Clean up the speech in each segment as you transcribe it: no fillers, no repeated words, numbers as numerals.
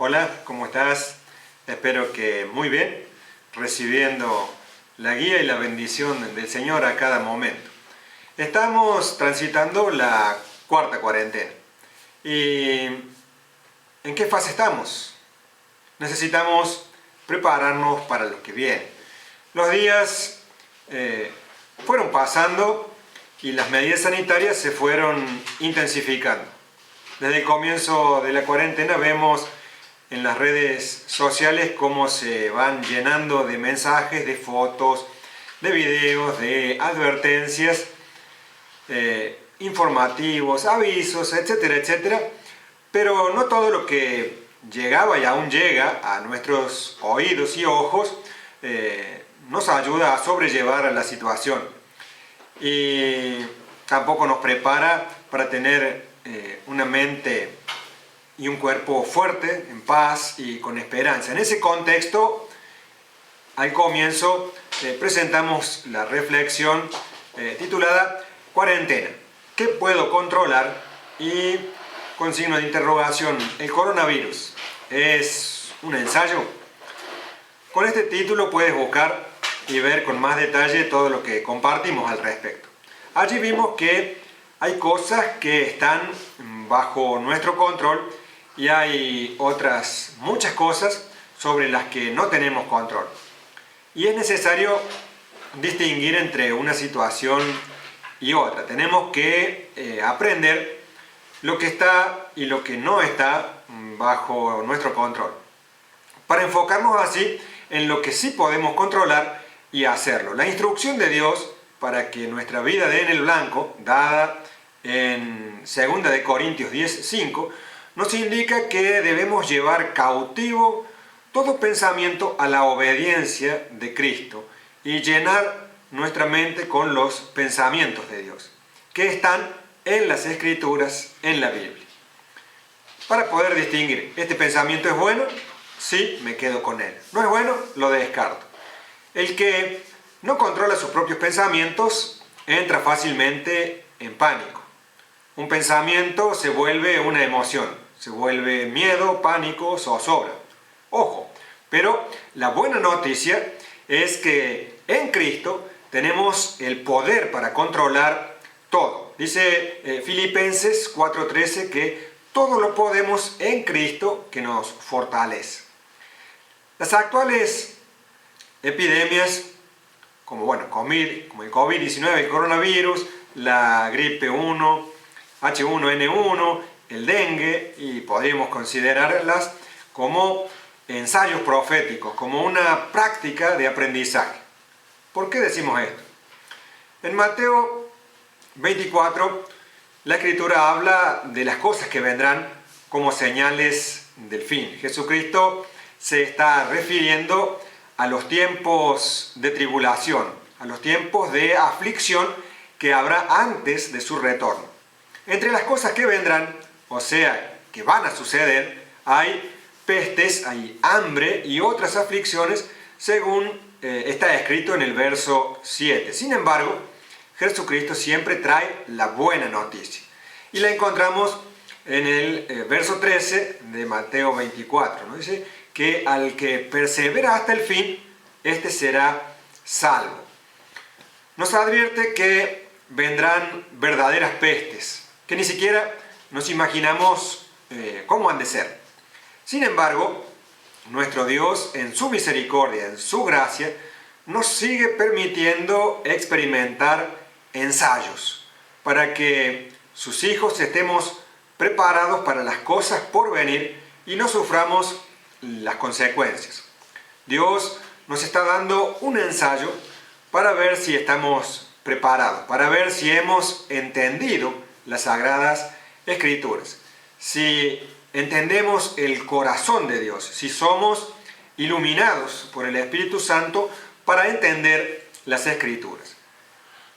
Hola, ¿cómo estás? Espero que muy bien, recibiendo la guía y la bendición del Señor a cada momento. Estamos transitando la cuarta cuarentena. ¿Y en qué fase estamos? Necesitamos prepararnos para lo que viene. Los días fueron pasando y las medidas sanitarias se fueron intensificando. Desde el comienzo de la cuarentena vemos en las redes sociales cómo se van llenando de mensajes, de fotos, de videos, de advertencias, informativos, avisos, etcétera, etcétera. Pero no todo lo que llegaba y aún llega a nuestros oídos y ojos nos ayuda a sobrellevar la situación. Y tampoco nos prepara para tener una mente y un cuerpo fuerte, en paz y con esperanza. En ese contexto, al comienzo, presentamos la reflexión titulada Cuarentena. ¿Qué puedo controlar? Y con signo de interrogación, ¿el coronavirus es un ensayo? Con este título puedes buscar y ver con más detalle todo lo que compartimos al respecto. Allí vimos que hay cosas que están bajo nuestro control y hay otras muchas cosas sobre las que no tenemos control. Y es necesario distinguir entre una situación y otra. Tenemos que aprender lo que está y lo que no está bajo nuestro control, para enfocarnos así en lo que sí podemos controlar y hacerlo. La instrucción de Dios para que nuestra vida dé en el blanco, dada en 2 de Corintios 10:5, nos indica que debemos llevar cautivo todo pensamiento a la obediencia de Cristo y llenar nuestra mente con los pensamientos de Dios, que están en las Escrituras, en la Biblia. Para poder distinguir, ¿este pensamiento es bueno? Sí, me quedo con él. ¿No es bueno? Lo descarto. El que no controla sus propios pensamientos entra fácilmente en pánico. Un pensamiento se vuelve una emoción, se vuelve miedo, pánico, zozobra. Ojo, pero la buena noticia es que en Cristo tenemos el poder para controlar todo. Dice Filipenses 4:13 que todo lo podemos en Cristo que nos fortalece. Las actuales epidemias, como el COVID-19, el coronavirus, la gripe 1, H1N1, el dengue, y podríamos considerarlas como ensayos proféticos, como una práctica de aprendizaje. ¿Por qué decimos esto? En Mateo 24, la Escritura habla de las cosas que vendrán como señales del fin. Jesucristo se está refiriendo a los tiempos de tribulación, a los tiempos de aflicción que habrá antes de su retorno. Entre las cosas que vendrán, o sea, que van a suceder, hay pestes, hay hambre y otras aflicciones, según está escrito en el verso 7. Sin embargo, Jesucristo siempre trae la buena noticia. Y la encontramos en el verso 13 de Mateo 24, ¿no? Dice que al que persevera hasta el fin, este será salvo. Nos advierte que vendrán verdaderas pestes, que ni siquiera nos imaginamos cómo han de ser. Sin embargo, nuestro Dios, en su misericordia, en su gracia, nos sigue permitiendo experimentar ensayos para que sus hijos estemos preparados para las cosas por venir y no suframos las consecuencias. Dios nos está dando un ensayo para ver si estamos preparados, para ver si hemos entendido las Sagradas Escrituras, si entendemos el corazón de Dios, si somos iluminados por el Espíritu Santo para entender las Escrituras.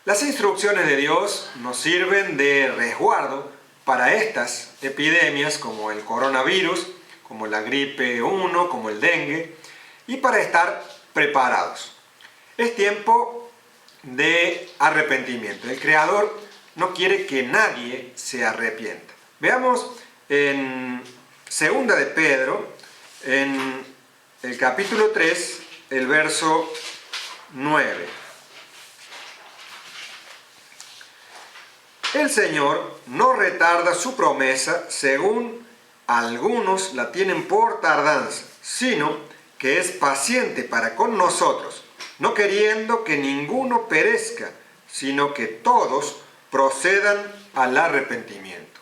Las instrucciones de Dios nos sirven de resguardo para estas epidemias como el coronavirus, como la gripe 1, como el dengue, y para estar preparados. Es tiempo de arrepentimiento. El Creador no quiere que nadie se arrepienta. Veamos en 2 de Pedro, en el capítulo 3, el verso 9. El Señor no retarda su promesa, según algunos la tienen por tardanza, sino que es paciente para con nosotros, no queriendo que ninguno perezca, sino que todos procedan al arrepentimiento.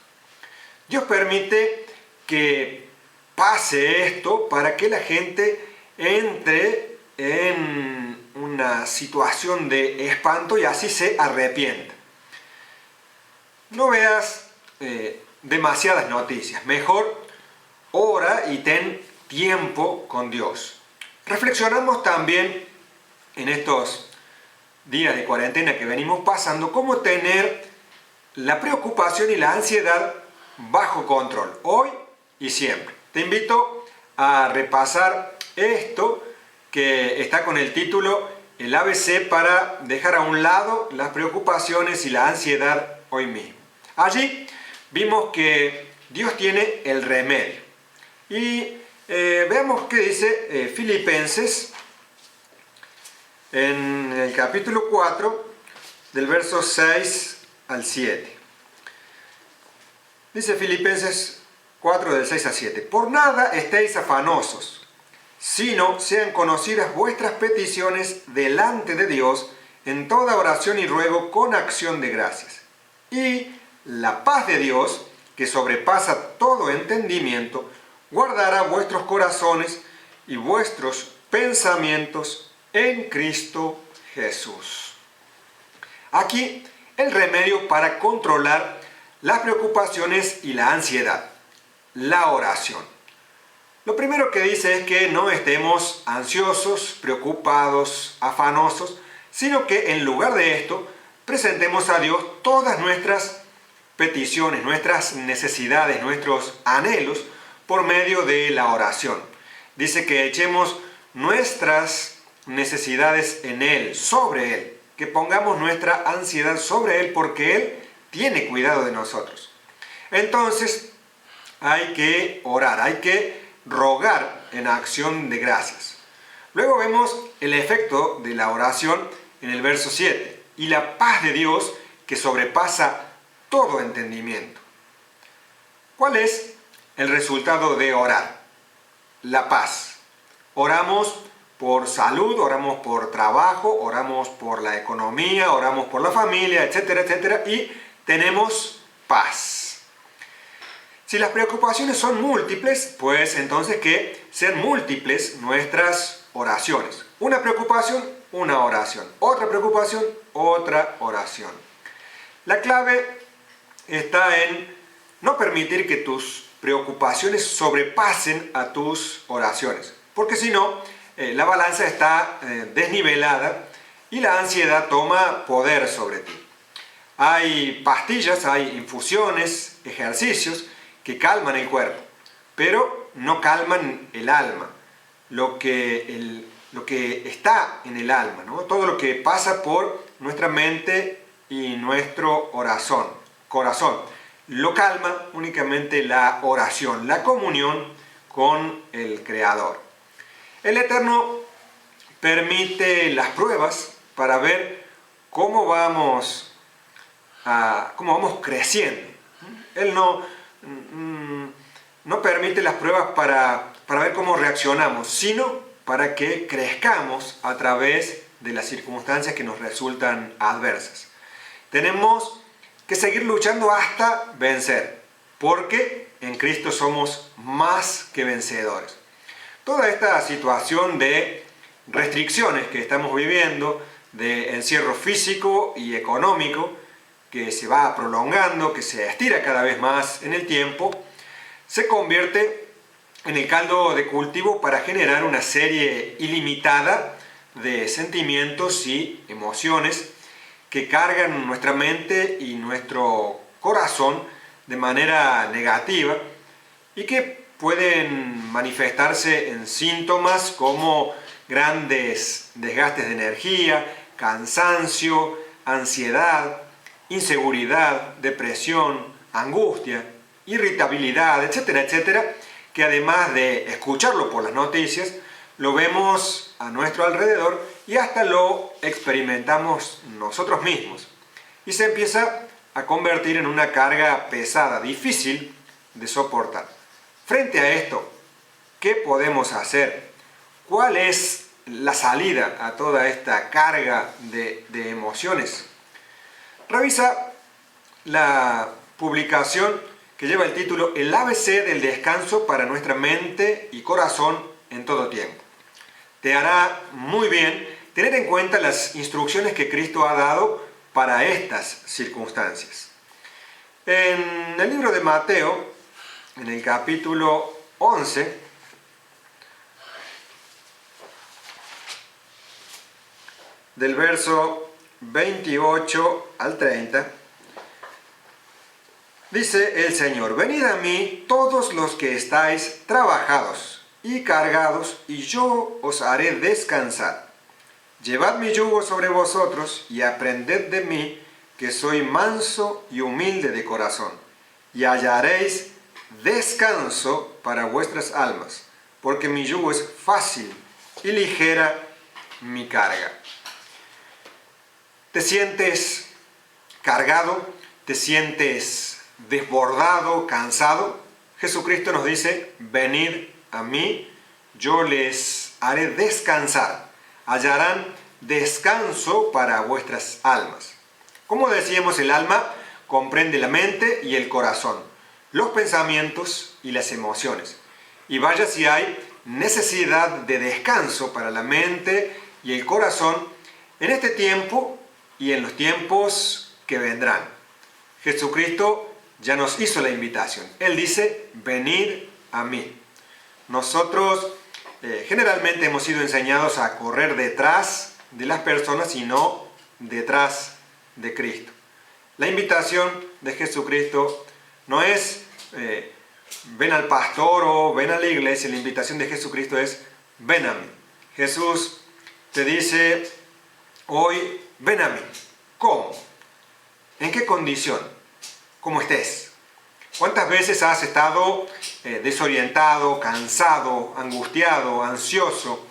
Dios permite que pase esto para que la gente entre en una situación de espanto y así se arrepienta. No veas demasiadas noticias, mejor ora y ten tiempo con Dios. Reflexionamos también en estos días de cuarentena que venimos pasando cómo tener la preocupación y la ansiedad bajo control, hoy y siempre. Te invito a repasar esto que está con el título El ABC para dejar a un lado las preocupaciones y la ansiedad hoy mismo. Allí vimos que Dios tiene el remedio. Y veamos qué dice Filipenses en el capítulo 4, del verso 6 al 7. Dice Filipenses 4, del 6 al 7. Por nada estéis afanosos, sino sean conocidas vuestras peticiones delante de Dios en toda oración y ruego con acción de gracias. Y la paz de Dios, que sobrepasa todo entendimiento, guardará vuestros corazones y vuestros pensamientos en Cristo Jesús. Aquí el remedio para controlar las preocupaciones y la ansiedad, la oración. Lo primero que dice es que no estemos ansiosos, preocupados, afanosos, sino que en lugar de esto presentemos a Dios todas nuestras peticiones, nuestras necesidades, nuestros anhelos por medio de la oración. Dice que echemos nuestras necesidades en Él, sobre Él, que pongamos nuestra ansiedad sobre Él porque Él tiene cuidado de nosotros. Entonces hay que orar, hay que rogar en acción de gracias. Luego vemos el efecto de la oración en el verso 7. Y la paz de Dios que sobrepasa todo entendimiento. ¿Cuál es el resultado de orar? La paz. Oramos por salud, oramos por trabajo, oramos por la economía, oramos por la familia, etcétera, etcétera, y tenemos paz. Si las preocupaciones son múltiples, pues entonces que sean múltiples nuestras oraciones. Una preocupación, una oración. Otra preocupación, otra oración. La clave está en no permitir que tus preocupaciones sobrepasen a tus oraciones, porque si no, la balanza está desnivelada y la ansiedad toma poder sobre ti. Hay pastillas, hay infusiones, ejercicios que calman el cuerpo, pero no calman el alma, lo que está en el alma, ¿no? Todo lo que pasa por nuestra mente y nuestro corazón. Lo calma únicamente la oración, la comunión con el Creador. El Eterno permite las pruebas para ver cómo vamos creciendo. Él no permite las pruebas para ver cómo reaccionamos, sino para que crezcamos a través de las circunstancias que nos resultan adversas. Tenemos que seguir luchando hasta vencer, porque en Cristo somos más que vencedores. Toda esta situación de restricciones que estamos viviendo, de encierro físico y económico, que se va prolongando, que se estira cada vez más en el tiempo, se convierte en el caldo de cultivo para generar una serie ilimitada de sentimientos y emociones que cargan nuestra mente y nuestro corazón de manera negativa y que pueden manifestarse en síntomas como grandes desgastes de energía, cansancio, ansiedad, inseguridad, depresión, angustia, irritabilidad, etcétera, etcétera, que además de escucharlo por las noticias, lo vemos a nuestro alrededor y hasta lo experimentamos nosotros mismos. Y se empieza a convertir en una carga pesada, difícil de soportar. Frente a esto, ¿qué podemos hacer? ¿Cuál es la salida a toda esta carga de emociones? Revisa la publicación que lleva el título El ABC del descanso para nuestra mente y corazón en todo tiempo. Te hará muy bien tener en cuenta las instrucciones que Cristo ha dado para estas circunstancias. En el libro de Mateo, en el capítulo 11, del verso 28 al 30, dice el Señor: venid a mí todos los que estáis trabajados y cargados, y yo os haré descansar. Llevad mi yugo sobre vosotros y aprended de mí, que soy manso y humilde de corazón, y hallaréis descanso para vuestras almas, porque mi yugo es fácil y ligera mi carga. ¿Te sientes cargado? ¿Te sientes desbordado, cansado? Jesucristo nos dice: venid a mí, yo les haré descansar. Hallarán descanso para vuestras almas. Como decíamos, el alma comprende la mente y el corazón, los pensamientos y las emociones. Y vaya si hay necesidad de descanso para la mente y el corazón en este tiempo y en los tiempos que vendrán. Jesucristo ya nos hizo la invitación. Él dice: venid a mí. Nosotros generalmente hemos sido enseñados a correr detrás de las personas y no detrás de Cristo. La invitación de Jesucristo no es ven al pastor o ven a la iglesia. La invitación de Jesucristo es: ven a mí. Jesús te dice hoy: ven a mí. ¿Cómo? ¿En qué condición? ¿Cómo estés? ¿Cuántas veces has estado desorientado, cansado, angustiado, ansioso,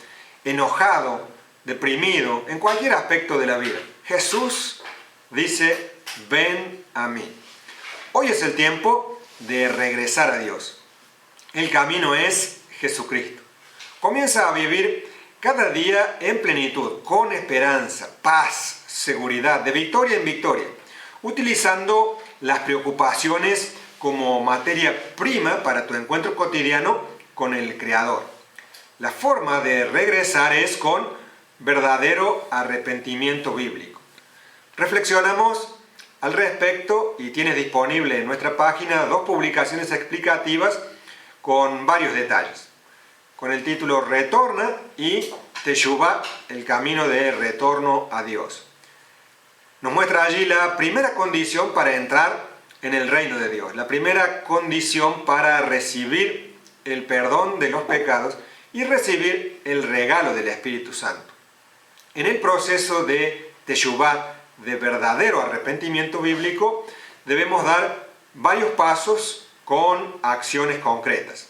enojado, deprimido, en cualquier aspecto de la vida? Jesús dice: ven a mí. Hoy es el tiempo de regresar a Dios. El camino es Jesucristo. Comienza a vivir cada día en plenitud, con esperanza, paz, seguridad, de victoria en victoria, utilizando las preocupaciones como materia prima para tu encuentro cotidiano con el Creador. La forma de regresar es con verdadero arrepentimiento bíblico. Reflexionamos al respecto y tienes disponible en nuestra página 2 publicaciones explicativas con varios detalles, con el título Retorna y Teshuvá, el camino de retorno a Dios. Nos muestra allí la primera condición para entrar en el reino de Dios, la primera condición para recibir el perdón de los pecados y recibir el regalo del Espíritu Santo. En el proceso de Teshuvá, de verdadero arrepentimiento bíblico, debemos dar varios pasos con acciones concretas.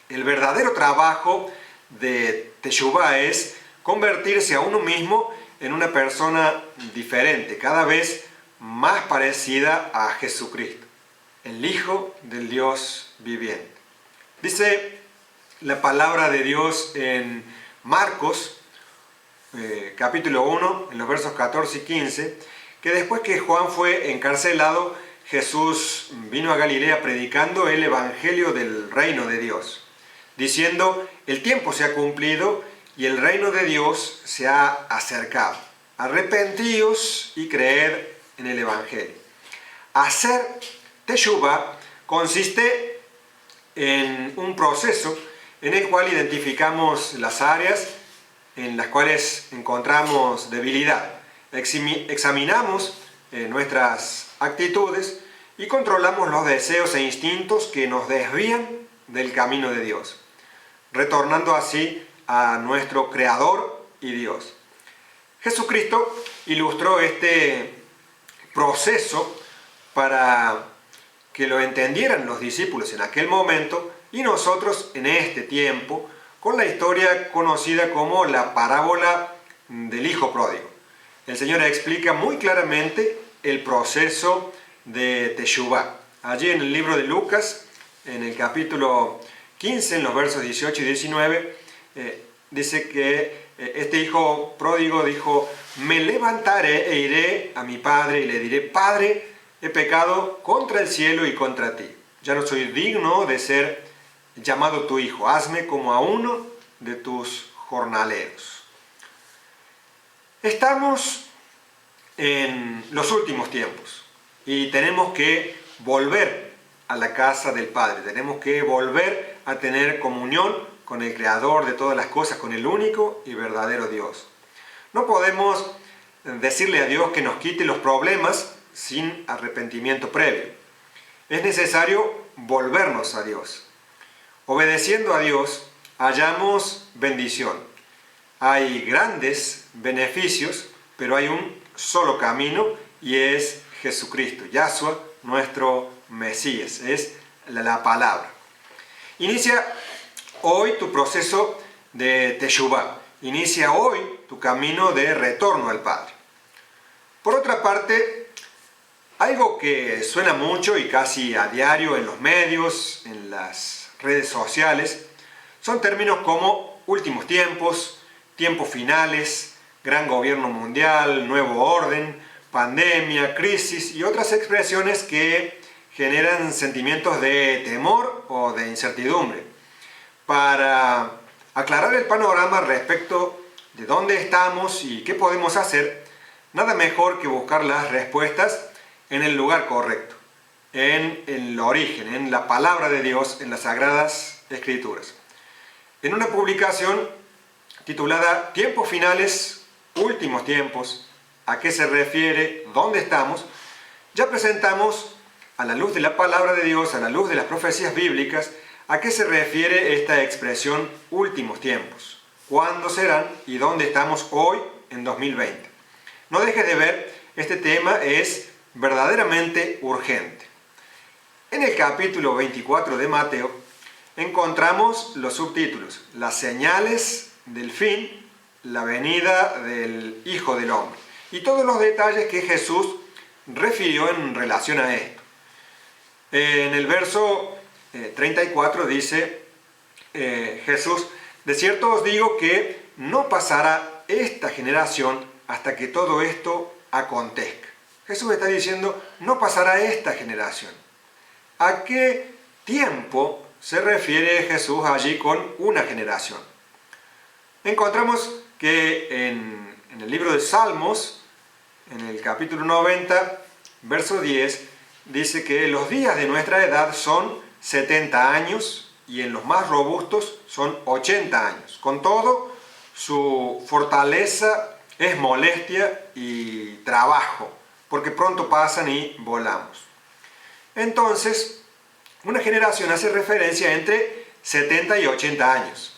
El verdadero trabajo de Teshuvá es convertirse a uno mismo en una persona diferente, cada vez más parecida a Jesucristo, el Hijo del Dios viviente. Dice la palabra de Dios en Marcos, capítulo 1, en los versos 14 y 15, que después que Juan fue encarcelado, Jesús vino a Galilea predicando el evangelio del reino de Dios, diciendo: el tiempo se ha cumplido y el reino de Dios se ha acercado. Arrepentíos y creed en el evangelio. Hacer Teshuvá consiste en un proceso en el cual identificamos las áreas en las cuales encontramos debilidad. Examinamos nuestras actitudes y controlamos los deseos e instintos que nos desvían del camino de Dios, retornando así a nuestro Creador y Dios. Jesucristo ilustró este proceso para que lo entendieran los discípulos en aquel momento y nosotros en este tiempo con la historia conocida como la parábola del hijo pródigo. El Señor explica muy claramente el proceso de Teshuvá. Allí en el libro de Lucas, en el capítulo 15, en los versos 18 y 19, dice que este hijo pródigo dijo: me levantaré e iré a mi padre y le diré: Padre, he pecado contra el cielo y contra ti. Ya no soy digno de ser llamado tu hijo. Hazme como a uno de tus jornaleros. Estamos en los últimos tiempos y tenemos que volver a la casa del Padre. Tenemos que volver a tener comunión con el Creador de todas las cosas, con el único y verdadero Dios. No podemos decirle a Dios que nos quite los problemas sin arrepentimiento previo. Es necesario volvernos a Dios. Obedeciendo a Dios, hallamos bendición. Hay grandes beneficios, pero hay un solo camino y es Jesucristo, Yahshua, nuestro Mesías, es la palabra. Inicia hoy tu proceso de Teshuvá. Inicia hoy tu camino de retorno al Padre. Por otra parte, algo que suena mucho y casi a diario en los medios, en las redes sociales, son términos como últimos tiempos, tiempos finales, gran gobierno mundial, nuevo orden, pandemia, crisis y otras expresiones que generan sentimientos de temor o de incertidumbre. Para aclarar el panorama respecto de dónde estamos y qué podemos hacer, nada mejor que buscar las respuestas en el lugar correcto, en el origen, en la palabra de Dios, en las Sagradas Escrituras. En una publicación titulada Tiempos finales, últimos tiempos, ¿a qué se refiere? ¿Dónde estamos? Ya presentamos a la luz de la palabra de Dios, a la luz de las profecías bíblicas, ¿a qué se refiere esta expresión últimos tiempos? ¿Cuándo serán y dónde estamos hoy en 2020? No dejes de ver, este tema es verdaderamente urgente. En el capítulo 24 de Mateo encontramos los subtítulos: las señales del fin, la venida del Hijo del Hombre, y todos los detalles que Jesús refirió en relación a esto. En el verso 34 dice Jesús: de cierto os digo que no pasará esta generación hasta que todo esto acontezca. Jesús está diciendo: no pasará esta generación. ¿A qué tiempo se refiere Jesús allí con una generación? Encontramos que en el libro de Salmos, en el capítulo 90, verso 10, dice que los días de nuestra edad son 70 años y en los más robustos son 80 años. Con todo, su fortaleza es molestia y trabajo, porque pronto pasan y volamos. Entonces, una generación hace referencia entre 70 y 80 años.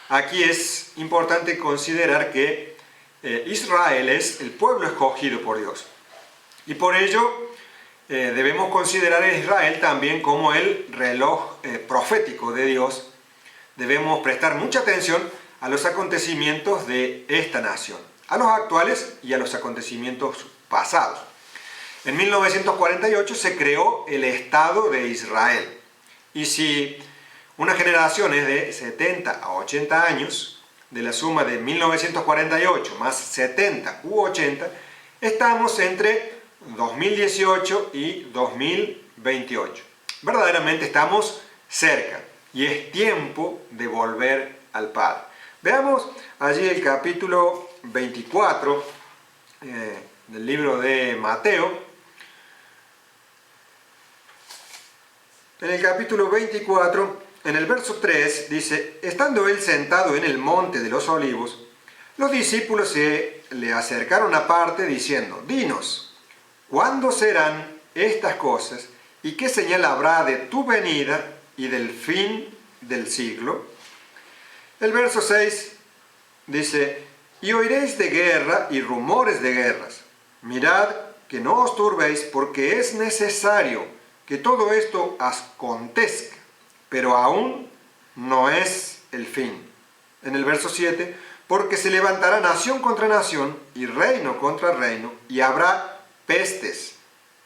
Aquí es importante considerar que Israel es el pueblo escogido por Dios. Y por ello debemos considerar a Israel también como el reloj profético de Dios. Debemos prestar mucha atención a los acontecimientos de esta nación, a los actuales y a los acontecimientos pasados. En 1948 se creó el Estado de Israel. Y si una generación es de 70 a 80 años, de la suma de 1948 más 70 u 80, estamos entre 2018 y 2028. Verdaderamente estamos cerca y es tiempo de volver al Padre. Veamos allí el capítulo 24 del libro de Mateo. En el capítulo 24, en el verso 3, dice: estando él sentado en el monte de los olivos, los discípulos se le acercaron aparte diciendo: dinos, ¿cuándo serán estas cosas y qué señal habrá de tu venida y del fin del siglo? El verso 6 dice: y oiréis de guerra y rumores de guerras. Mirad que no os turbéis, porque es necesario que todo esto acontezca, pero aún no es el fin. En el verso 7, porque se levantará nación contra nación y reino contra reino, y habrá pestes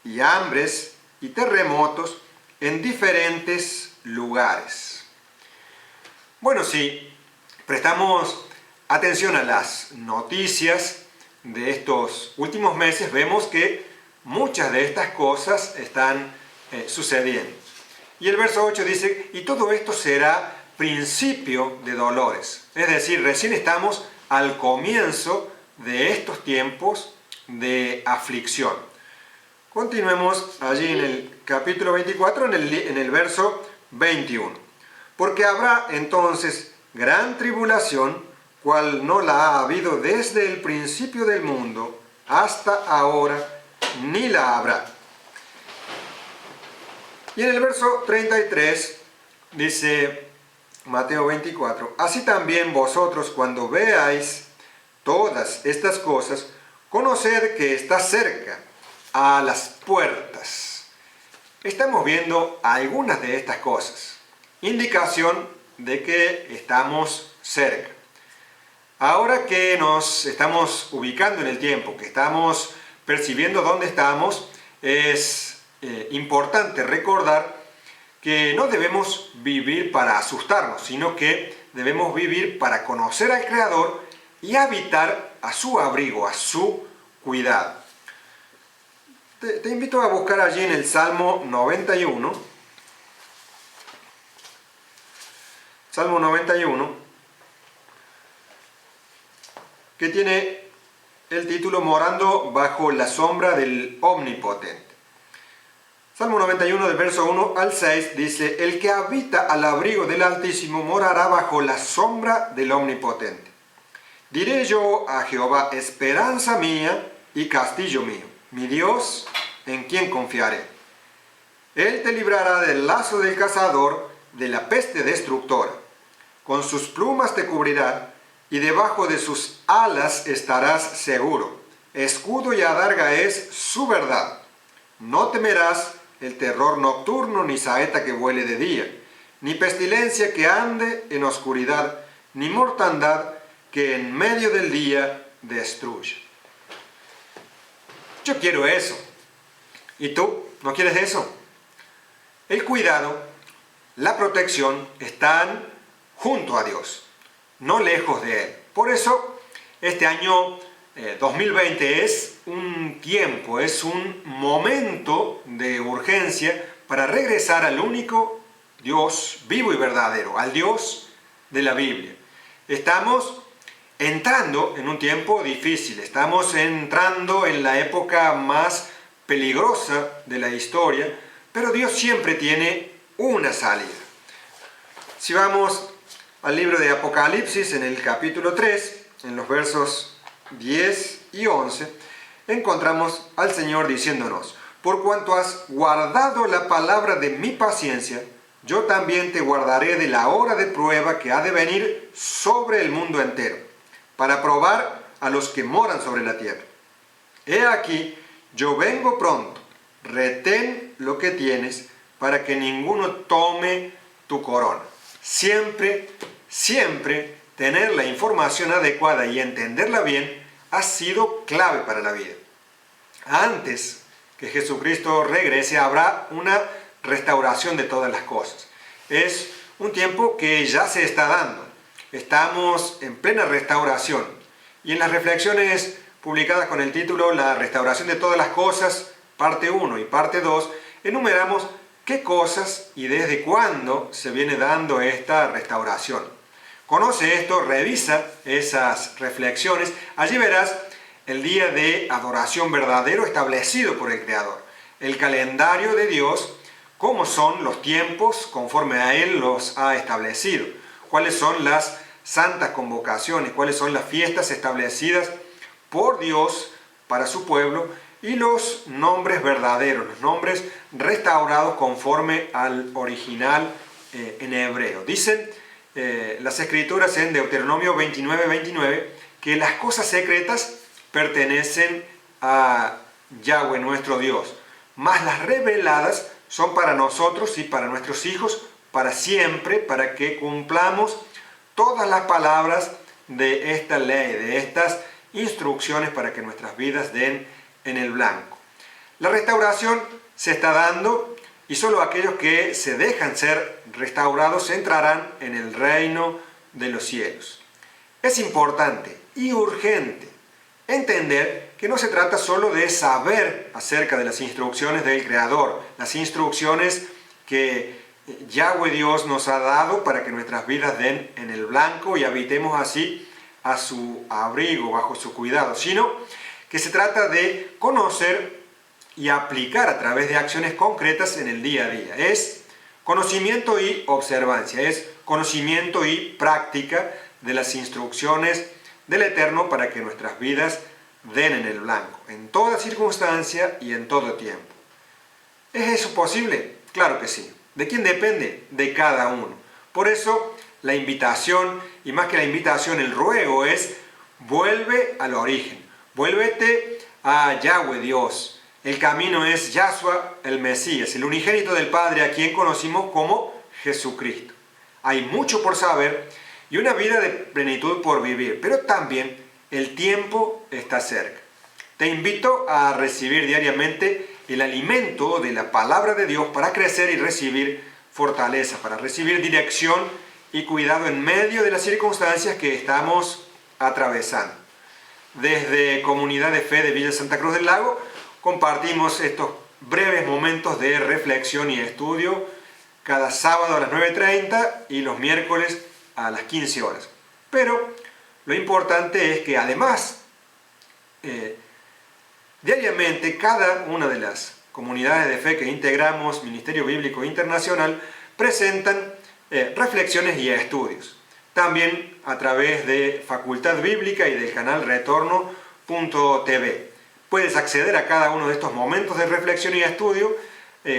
y hambres y terremotos en diferentes lugares. Bueno, si prestamos atención a las noticias de estos últimos meses, vemos que muchas de estas cosas están sucediendo. Y el verso 8 dice, y todo esto será principio de dolores. Es decir, recién estamos al comienzo de estos tiempos de aflicción. Continuemos allí en el capítulo 24, en el verso 21. Porque habrá entonces gran tribulación, cual no la ha habido desde el principio del mundo hasta ahora, ni la habrá. Y en el verso 33 dice Mateo 24, así también vosotros cuando veáis todas estas cosas, conoced que está cerca, a las puertas. Estamos viendo algunas de estas cosas, indicación de que estamos cerca. Ahora que nos estamos ubicando en el tiempo, que estamos percibiendo dónde estamos, es importante recordar que no debemos vivir para asustarnos, sino que debemos vivir para conocer al Creador y habitar a su abrigo, a su cuidado. Te invito a buscar allí en el Salmo 91. Salmo 91, que tiene el título Morando bajo la sombra del Omnipotente. Salmo 91 del verso 1 al 6 dice, el que habita al abrigo del Altísimo morará bajo la sombra del Omnipotente. Diré yo a Jehová, esperanza mía y castillo mío, mi Dios, en quien confiaré. Él te librará del lazo del cazador, de la peste destructora. Con sus plumas te cubrirá, y debajo de sus alas estarás seguro. Escudo y adarga es su verdad. No temerás el terror nocturno, ni saeta que vuele de día, ni pestilencia que ande en oscuridad, ni mortandad que en medio del día destruya. Yo quiero eso. ¿Y tú? ¿No quieres eso? El cuidado, la protección están junto a Dios, no lejos de Él. Por eso, este año 2020 es un tiempo, es un momento de urgencia para regresar al único Dios vivo y verdadero, al Dios de la Biblia. Estamos entrando en un tiempo difícil, estamos entrando en la época más peligrosa de la historia, pero Dios siempre tiene una salida. Si vamos al libro de Apocalipsis, en el capítulo 3, en los versos 10 y 11, encontramos al Señor diciéndonos, por cuanto has guardado la palabra de mi paciencia, yo también te guardaré de la hora de prueba que ha de venir sobre el mundo entero, para probar a los que moran sobre la tierra. He aquí, yo vengo pronto, retén lo que tienes, para que ninguno tome tu corona. Siempre, siempre tener la información adecuada y entenderla bien ha sido clave para la vida. Antes que Jesucristo regrese, habrá una restauración de todas las cosas. Es un tiempo que ya se está dando. Estamos en plena restauración. Y en las reflexiones publicadas con el título La restauración de todas las cosas, parte 1 y parte 2, enumeramos qué cosas y desde cuándo se viene dando esta restauración. Conoce esto, revisa esas reflexiones. Allí verás el día de adoración verdadero establecido por el Creador. El calendario de Dios, cómo son los tiempos conforme a Él los ha establecido. Cuáles son las santas convocaciones, cuáles son las fiestas establecidas por Dios para su pueblo y los nombres verdaderos, los nombres restaurados conforme al original en hebreo. Dicen las escrituras en Deuteronomio 29:29 que las cosas secretas pertenecen a Yahweh nuestro Dios, mas las reveladas son para nosotros y para nuestros hijos para siempre, para que cumplamos todas las palabras de esta ley, de estas instrucciones para que nuestras vidas den en el blanco. La restauración se está dando y solo aquellos que se dejan ser restaurados entrarán en el reino de los cielos. Es importante y urgente entender que no se trata solo de saber acerca de las instrucciones del Creador, las instrucciones que Yahweh Dios nos ha dado para que nuestras vidas den en el blanco y habitemos así a su abrigo, bajo su cuidado, sino que se trata de conocer y aplicar a través de acciones concretas en el día a día. Es conocimiento y observancia, es conocimiento y práctica de las instrucciones del Eterno para que nuestras vidas den en el blanco, en toda circunstancia y en todo tiempo. ¿Es eso posible? Claro que sí. ¿De quién depende? De cada uno. Por eso la invitación, y más que la invitación, el ruego es: vuelve al origen, vuélvete a Yahweh Dios. El camino es Yahshua el Mesías, el unigénito del Padre, a quien conocimos como Jesucristo. Hay mucho por saber y una vida de plenitud por vivir, pero también el tiempo está cerca. Te invito a recibir diariamente el alimento de la palabra de Dios para crecer y recibir fortaleza, para recibir dirección y cuidado en medio de las circunstancias que estamos atravesando. Desde Comunidad de Fe de Villa Santa Cruz del Lago compartimos estos breves momentos de reflexión y estudio cada sábado a las 9:30 y los miércoles a las 15 horas. Pero lo importante es que además, diariamente, cada una de las comunidades de fe que integramos, Ministerio Bíblico Internacional, presentan reflexiones y estudios. También a través de Facultad Bíblica y del canal Retorno.tv. Puedes acceder a cada uno de estos momentos de reflexión y estudio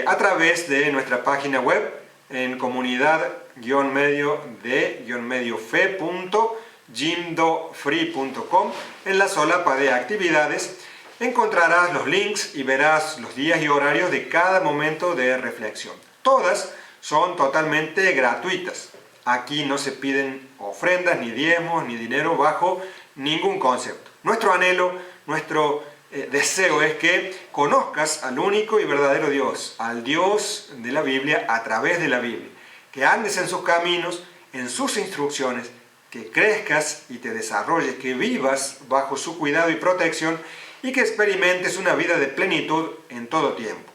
a través de nuestra página web en comunidad-fe.jimdofree.com. En la solapa de actividades encontrarás los links y verás los días y horarios de cada momento de reflexión. Todas son totalmente gratuitas. Aquí no se piden ofrendas, ni diezmos, ni dinero bajo ningún concepto. Nuestro anhelo, nuestro deseo es que conozcas al único y verdadero Dios, al Dios de la Biblia a través de la Biblia, que andes en sus caminos, en sus instrucciones, que crezcas y te desarrolles, que vivas bajo su cuidado y protección y que experimentes una vida de plenitud en todo tiempo.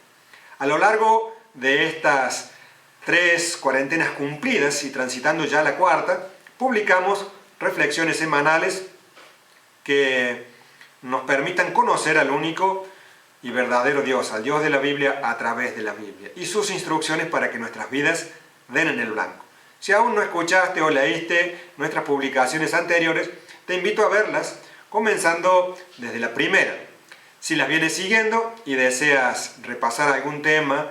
A lo largo de estas 3 cuarentenas cumplidas y transitando ya la cuarta, publicamos reflexiones semanales que nos permitan conocer al único y verdadero Dios, al Dios de la Biblia a través de la Biblia y sus instrucciones para que nuestras vidas den en el blanco. Si aún no escuchaste o leíste nuestras publicaciones anteriores, te invito a verlas, comenzando desde la primera. Si las vienes siguiendo y deseas repasar algún tema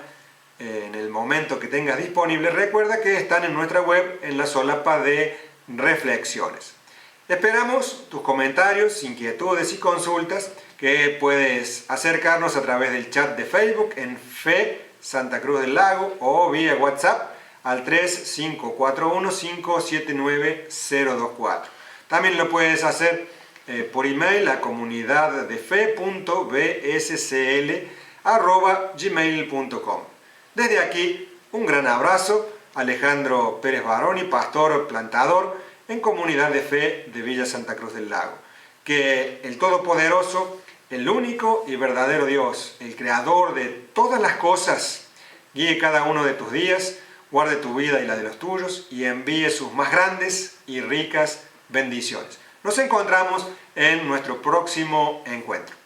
en el momento que tengas disponible, recuerda que están en nuestra web en la solapa de reflexiones. Esperamos tus comentarios, inquietudes y consultas que puedes acercarnos a través del chat de Facebook en Fe Santa Cruz del Lago o vía WhatsApp al 3541-579-024. También lo puedes hacer por email a comunidaddefe.bscl@gmail.com. Desde aquí, un gran abrazo. Alejandro Pérez Baroni, pastor plantador en Comunidad de Fe de Villa Santa Cruz del Lago. Que el Todopoderoso, el único y verdadero Dios, el Creador de todas las cosas, guíe cada uno de tus días, guarde tu vida y la de los tuyos y envíe sus más grandes y ricas bendiciones. Nos encontramos en nuestro próximo encuentro.